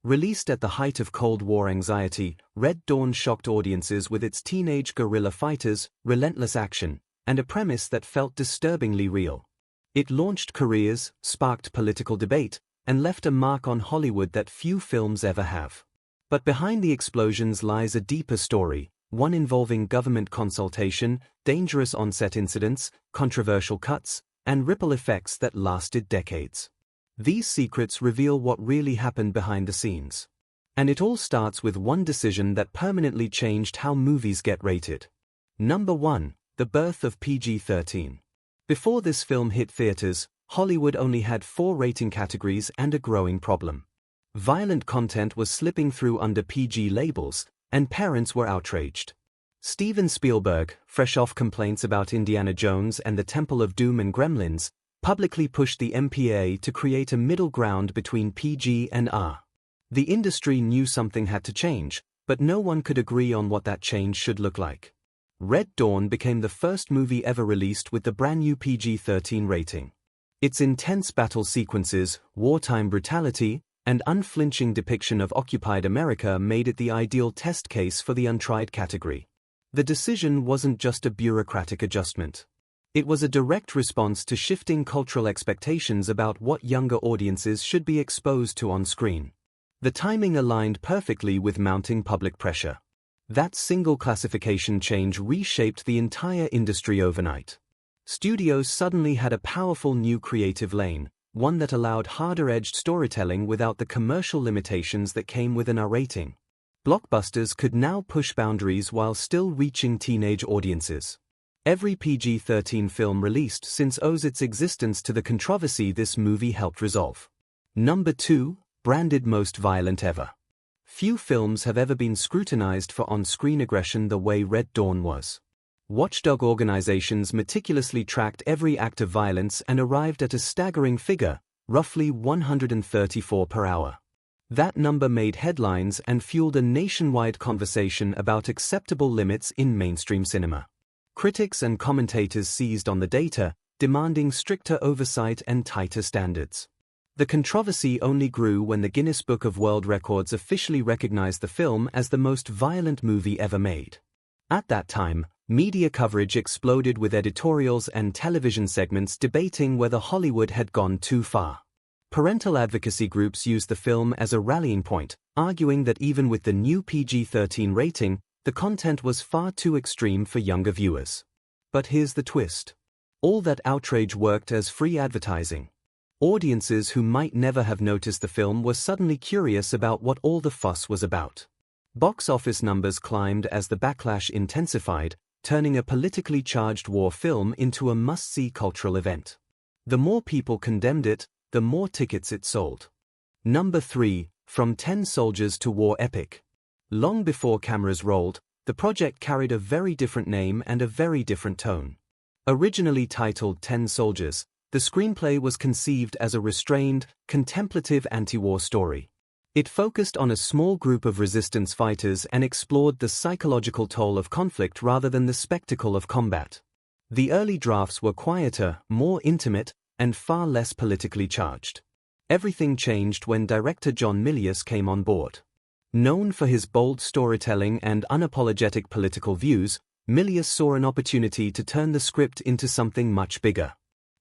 Released at the height of Cold War anxiety, Red Dawn shocked audiences with its teenage guerrilla fighters, relentless action, and a premise that felt disturbingly real. It launched careers, sparked political debate, and left a mark on Hollywood that few films ever have. But behind the explosions lies a deeper story, one involving government consultation, dangerous on-set incidents, controversial cuts, and ripple effects that lasted decades. These secrets reveal what really happened behind the scenes. And it all starts with one decision that permanently changed how movies get rated. Number 1. The birth of PG-13. Before this film hit theaters, Hollywood only had 4 rating categories and a growing problem. Violent content was slipping through under PG labels, and parents were outraged. Steven Spielberg, fresh off complaints about Indiana Jones and the Temple of Doom and Gremlins, publicly pushed the MPAA to create a middle ground between PG and R. The industry knew something had to change, but no one could agree on what that change should look like. Red Dawn became the first movie ever released with the brand new PG-13 rating. Its intense battle sequences, wartime brutality, and unflinching depiction of occupied America made it the ideal test case for the untried category. The decision wasn't just a bureaucratic adjustment. It was a direct response to shifting cultural expectations about what younger audiences should be exposed to on screen. The timing aligned perfectly with mounting public pressure. That single classification change reshaped the entire industry overnight. Studios suddenly had a powerful new creative lane, one that allowed harder-edged storytelling without the commercial limitations that came with an R rating. Blockbusters could now push boundaries while still reaching teenage audiences. Every PG-13 film released since owes its existence to the controversy this movie helped resolve. Number 2. Branded most violent ever. Few films have ever been scrutinized for on-screen aggression the way Red Dawn was. Watchdog organizations meticulously tracked every act of violence and arrived at a staggering figure, roughly 134 per hour. That number made headlines and fueled a nationwide conversation about acceptable limits in mainstream cinema. Critics and commentators seized on the data, demanding stricter oversight and tighter standards. The controversy only grew when the Guinness Book of World Records officially recognized the film as the most violent movie ever made. At that time, media coverage exploded with editorials and television segments debating whether Hollywood had gone too far. Parental advocacy groups used the film as a rallying point, arguing that even with the new PG-13 rating, the content was far too extreme for younger viewers. But here's the twist. All that outrage worked as free advertising. Audiences who might never have noticed the film were suddenly curious about what all the fuss was about. Box office numbers climbed as the backlash intensified, turning a politically charged war film into a must-see cultural event. The more people condemned it, the more tickets it sold. Number 3. From 10 Soldiers to War Epic. Long before cameras rolled, the project carried a very different name and a very different tone. Originally titled 10 Soldiers, the screenplay was conceived as a restrained, contemplative anti-war story. It focused on a small group of resistance fighters and explored the psychological toll of conflict rather than the spectacle of combat. The early drafts were quieter, more intimate, and far less politically charged. Everything changed when director John Milius came on board. Known for his bold storytelling and unapologetic political views, Milius saw an opportunity to turn the script into something much bigger.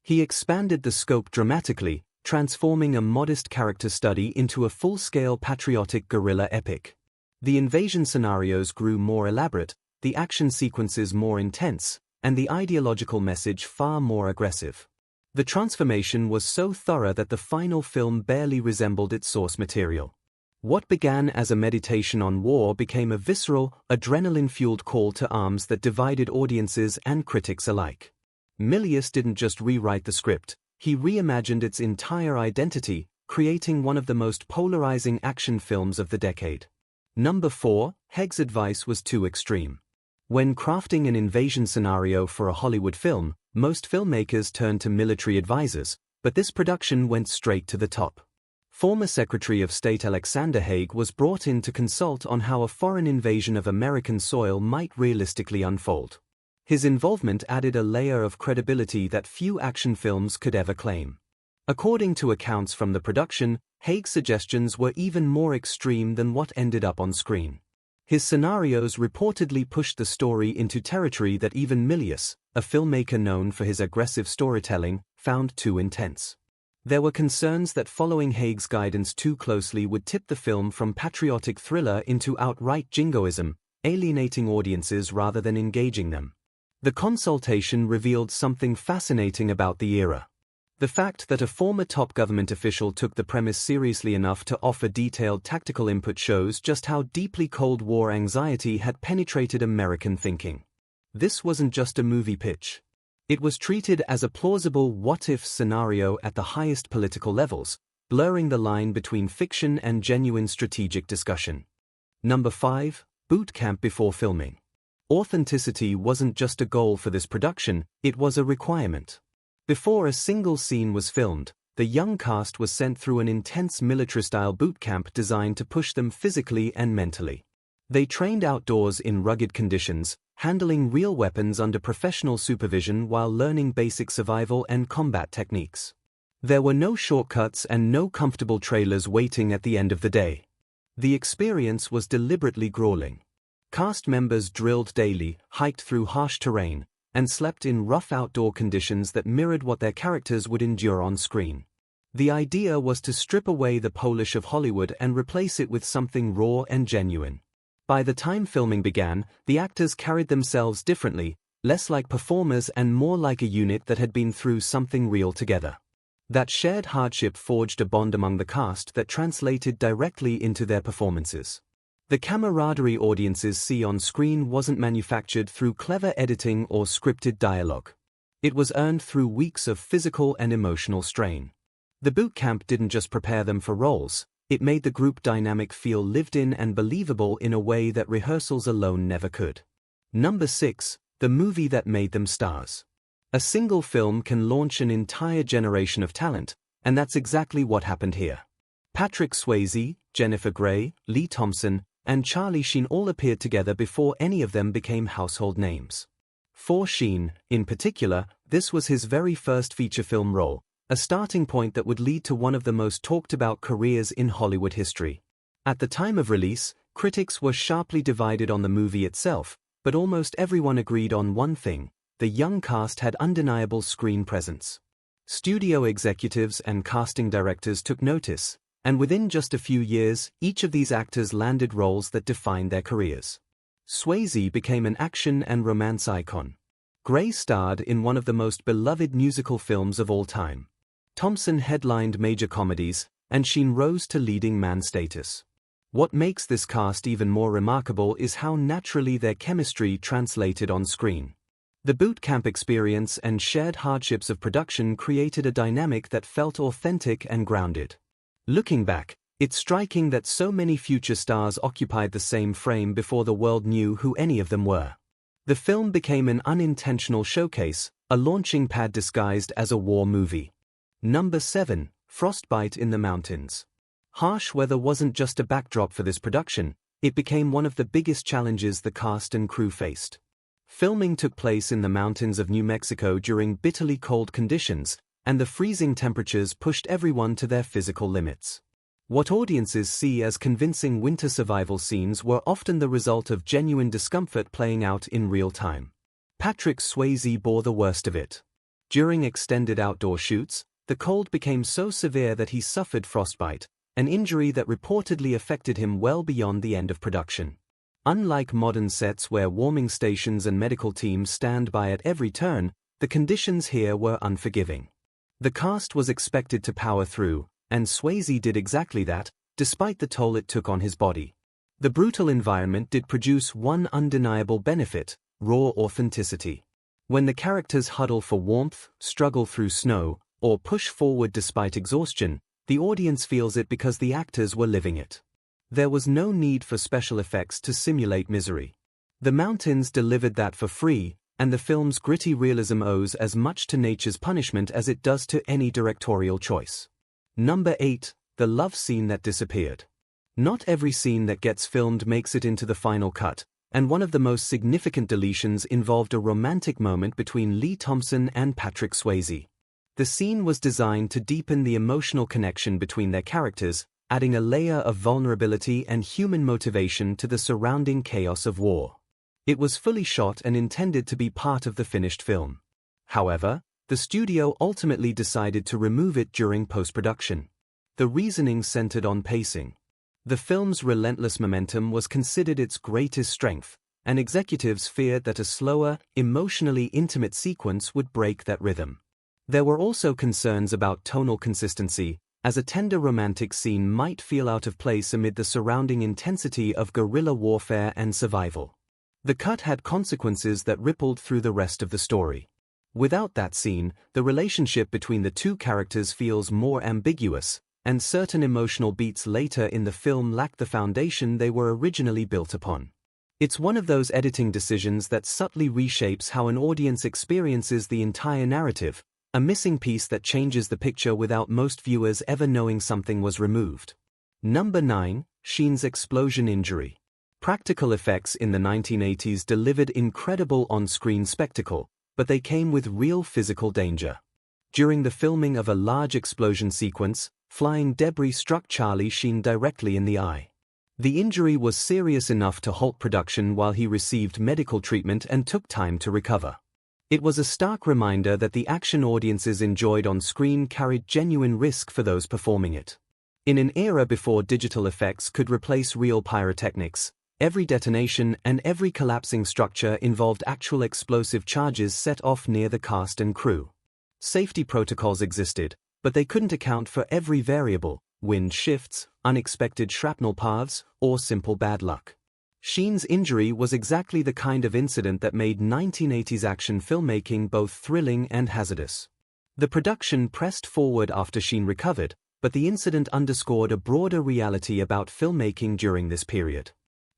He expanded the scope dramatically, transforming a modest character study into a full-scale patriotic guerrilla epic. The invasion scenarios grew more elaborate, the action sequences more intense, and the ideological message far more aggressive. The transformation was so thorough that the final film barely resembled its source material. What began as a meditation on war became a visceral, adrenaline-fueled call to arms that divided audiences and critics alike. Milius didn't just rewrite the script, he reimagined its entire identity, creating one of the most polarizing action films of the decade. Number 4. Haig's advice was too extreme. When crafting an invasion scenario for a Hollywood film, most filmmakers turned to military advisors, but this production went straight to the top. Former Secretary of State Alexander Haig was brought in to consult on how a foreign invasion of American soil might realistically unfold. His involvement added a layer of credibility that few action films could ever claim. According to accounts from the production, Haig's suggestions were even more extreme than what ended up on screen. His scenarios reportedly pushed the story into territory that even Milius, a filmmaker known for his aggressive storytelling, found too intense. There were concerns that following Haig's guidance too closely would tip the film from patriotic thriller into outright jingoism, alienating audiences rather than engaging them. The consultation revealed something fascinating about the era. The fact that a former top government official took the premise seriously enough to offer detailed tactical input shows just how deeply Cold War anxiety had penetrated American thinking. This wasn't just a movie pitch. It was treated as a plausible what-if scenario at the highest political levels, blurring the line between fiction and genuine strategic discussion. Number 5. Boot camp before filming. Authenticity wasn't just a goal for this production, it was a requirement. Before a single scene was filmed, the young cast was sent through an intense military-style boot camp designed to push them physically and mentally. They trained outdoors in rugged conditions, handling real weapons under professional supervision while learning basic survival and combat techniques. There were no shortcuts and no comfortable trailers waiting at the end of the day. The experience was deliberately grueling. Cast members drilled daily, hiked through harsh terrain, and slept in rough outdoor conditions that mirrored what their characters would endure on screen. The idea was to strip away the polish of Hollywood and replace it with something raw and genuine. By the time filming began, the actors carried themselves differently, less like performers and more like a unit that had been through something real together. That shared hardship forged a bond among the cast that translated directly into their performances. The camaraderie audiences see on screen wasn't manufactured through clever editing or scripted dialogue. It was earned through weeks of physical and emotional strain. The boot camp didn't just prepare them for roles, it made the group dynamic feel lived in and believable in a way that rehearsals alone never could. Number 6. The movie that made them stars. A single film can launch an entire generation of talent, and that's exactly what happened here. Patrick Swayze, Jennifer Grey, Lee Thompson, and Charlie Sheen all appeared together before any of them became household names. For Sheen, in particular, this was his very first feature film role, a starting point that would lead to one of the most talked-about careers in Hollywood history. At the time of release, critics were sharply divided on the movie itself, but almost everyone agreed on one thing: the young cast had undeniable screen presence. Studio executives and casting directors took notice, and within just a few years, each of these actors landed roles that defined their careers. Swayze became an action and romance icon. Grey starred in one of the most beloved musical films of all time. Thompson headlined major comedies, and Sheen rose to leading man status. What makes this cast even more remarkable is how naturally their chemistry translated on screen. The boot camp experience and shared hardships of production created a dynamic that felt authentic and grounded. Looking back, it's striking that so many future stars occupied the same frame before the world knew who any of them were. The film became an unintentional showcase, a launching pad disguised as a war movie. Number 7. Frostbite in the Mountains. Harsh weather wasn't just a backdrop for this production, it became one of the biggest challenges the cast and crew faced. Filming took place in the mountains of New Mexico during bitterly cold conditions, and the freezing temperatures pushed everyone to their physical limits. What audiences see as convincing winter survival scenes were often the result of genuine discomfort playing out in real time. Patrick Swayze bore the worst of it. During extended outdoor shoots, the cold became so severe that he suffered frostbite, an injury that reportedly affected him well beyond the end of production. Unlike modern sets where warming stations and medical teams stand by at every turn, the conditions here were unforgiving. The cast was expected to power through, and Swayze did exactly that, despite the toll it took on his body. The brutal environment did produce one undeniable benefit: raw authenticity. When the characters huddle for warmth, struggle through snow, or push forward despite exhaustion, the audience feels it because the actors were living it. There was no need for special effects to simulate misery. The mountains delivered that for free, and the film's gritty realism owes as much to nature's punishment as it does to any directorial choice. Number 8. The love scene that disappeared. Not every scene that gets filmed makes it into the final cut, and one of the most significant deletions involved a romantic moment between Lee Thompson and Patrick Swayze. The scene was designed to deepen the emotional connection between their characters, adding a layer of vulnerability and human motivation to the surrounding chaos of war. It was fully shot and intended to be part of the finished film. However, the studio ultimately decided to remove it during post-production. The reasoning centered on pacing. The film's relentless momentum was considered its greatest strength, and executives feared that a slower, emotionally intimate sequence would break that rhythm. There were also concerns about tonal consistency, as a tender romantic scene might feel out of place amid the surrounding intensity of guerrilla warfare and survival. The cut had consequences that rippled through the rest of the story. Without that scene, the relationship between the two characters feels more ambiguous, and certain emotional beats later in the film lack the foundation they were originally built upon. It's one of those editing decisions that subtly reshapes how an audience experiences the entire narrative, a missing piece that changes the picture without most viewers ever knowing something was removed. Number 9. Sheen's explosion injury. Practical effects in the 1980s delivered incredible on-screen spectacle, but they came with real physical danger. During the filming of a large explosion sequence, flying debris struck Charlie Sheen directly in the eye. The injury was serious enough to halt production while he received medical treatment and took time to recover. It was a stark reminder that the action audiences enjoyed on screen carried genuine risk for those performing it. In an era before digital effects could replace real pyrotechnics, every detonation and every collapsing structure involved actual explosive charges set off near the cast and crew. Safety protocols existed, but they couldn't account for every variable: wind shifts, unexpected shrapnel paths, or simple bad luck. Sheen's injury was exactly the kind of incident that made 1980s action filmmaking both thrilling and hazardous. The production pressed forward after Sheen recovered, but the incident underscored a broader reality about filmmaking during this period.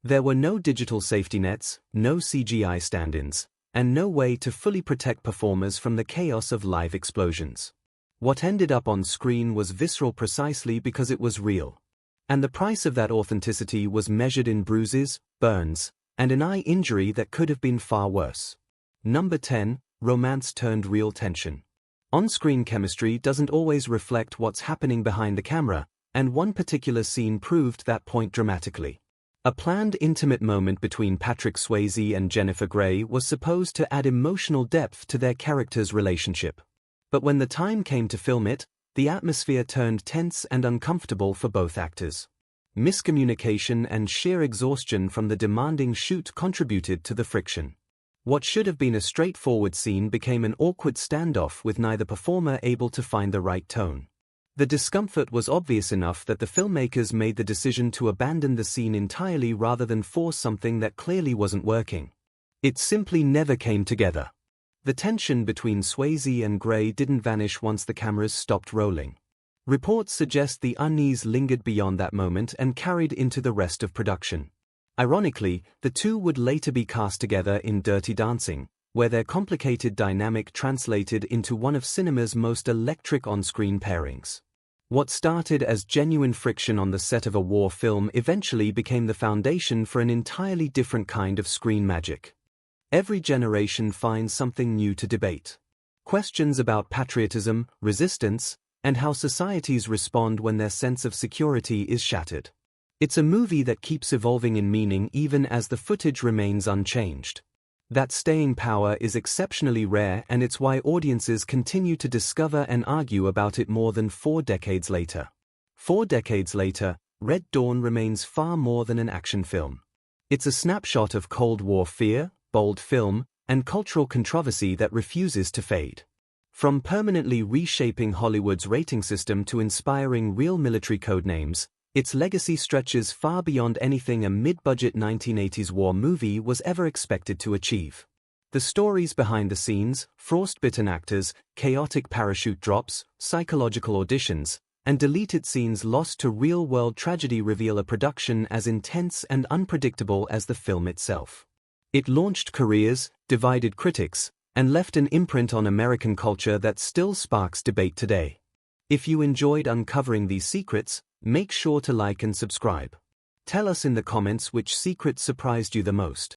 There were no digital safety nets, no CGI stand-ins, and no way to fully protect performers from the chaos of live explosions. What ended up on screen was visceral precisely because it was real. And the price of that authenticity was measured in bruises, burns, and an eye injury that could have been far worse. Number 10. Romance turned real tension. On-screen chemistry doesn't always reflect what's happening behind the camera, and one particular scene proved that point dramatically. A planned intimate moment between Patrick Swayze and Jennifer Grey was supposed to add emotional depth to their characters' relationship. But when the time came to film it, the atmosphere turned tense and uncomfortable for both actors. Miscommunication and sheer exhaustion from the demanding shoot contributed to the friction. What should have been a straightforward scene became an awkward standoff with neither performer able to find the right tone. The discomfort was obvious enough that the filmmakers made the decision to abandon the scene entirely rather than force something that clearly wasn't working. It simply never came together. The tension between Swayze and Grey didn't vanish once the cameras stopped rolling. Reports suggest the unease lingered beyond that moment and carried into the rest of production. Ironically, the two would later be cast together in Dirty Dancing, where their complicated dynamic translated into one of cinema's most electric on-screen pairings. What started as genuine friction on the set of a war film eventually became the foundation for an entirely different kind of screen magic. Every generation finds something new to debate. Questions about patriotism, resistance, and how societies respond when their sense of security is shattered. It's a movie that keeps evolving in meaning even as the footage remains unchanged. That staying power is exceptionally rare, and it's why audiences continue to discover and argue about it more than 4 decades later. 4 decades later, Red Dawn remains far more than an action film. It's a snapshot of Cold War fear, bold film, and cultural controversy that refuses to fade. From permanently reshaping Hollywood's rating system to inspiring real military code names, its legacy stretches far beyond anything a mid-budget 1980s war movie was ever expected to achieve. The stories behind the scenes, frostbitten actors, chaotic parachute drops, psychological auditions, and deleted scenes lost to real-world tragedy reveal a production as intense and unpredictable as the film itself. It launched careers, divided critics, and left an imprint on American culture that still sparks debate today. If you enjoyed uncovering these secrets, make sure to like and subscribe. Tell us in the comments which secret surprised you the most.